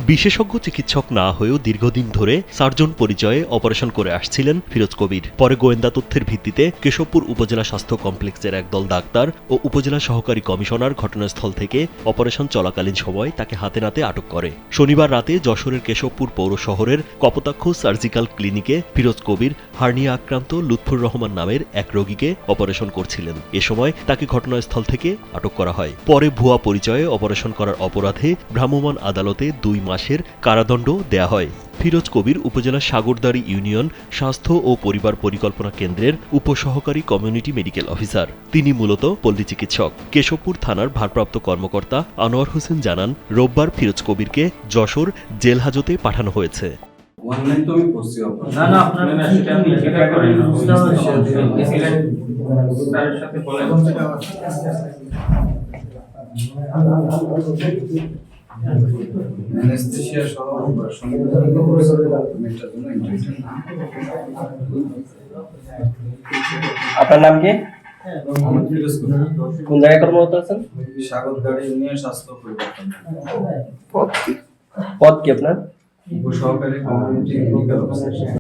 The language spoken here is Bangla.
বিশেষজ্ঞ চিকিৎসক না হয়েও দীর্ঘদিন ধরে সার্জন পরিচয়ে অপারেশন করে আসছিলেন ফিরোজ কবির। পরে গোয়েন্দা তথ্যের ভিত্তিতে কেশবপুর উপজেলা স্বাস্থ্য কমপ্লেক্সের একদল ডাক্তার ও উপজেলা সহকারী কমিশনার ঘটনাস্থল থেকে অপারেশন চলাকালীন সময় তাকে হাতে নাতে আটক করে। শনিবার রাতে যশোরের কেশবপুর পৌর শহরের কপোতাক্ষ সার্জিক্যাল ক্লিনিকে ফিরোজ কবির হার্নিয়া আক্রান্ত লুৎফুর রহমান নামের এক রোগীকে অপারেশন করছিলেন। এ সময় তাকে ঘটনাস্থল থেকে আটক করা হয়। পরে ভুয়া পরিচয়ে অপারেশন করার অপরাধে ভ্রাম্যমাণ আদালতে 2 মাসের কারাদণ্ড দেয়া হয়। ফিরোজ কবির উপজেলার সাগরদাড়ি ইউনিয়ন স্বাস্থ্য ও পরিবার পরিকল্পনা কেন্দ্রের উপসহকারী কমিউনিটি মেডিকেল অফিসার। তিনি মূলত পল্লী চিকিৎসক। কেশবপুর থানার ভারপ্রাপ্ত কর্মকর্তা আনোয়ার হোসেন জানান, রোববার ফিরোজ কবিরকে যশোর জেল হাজতে পাঠানো হয়েছে। আপনার নাম কি? কোন জায়গায় কর্মরত আছেন? সাগরদাড়ি ইউনিয়ন স্বাস্থ্য পরিকল্পনা। পদ কি আপনার? উপসহকারী কমিউনিটি মেডিকেল অফিসার।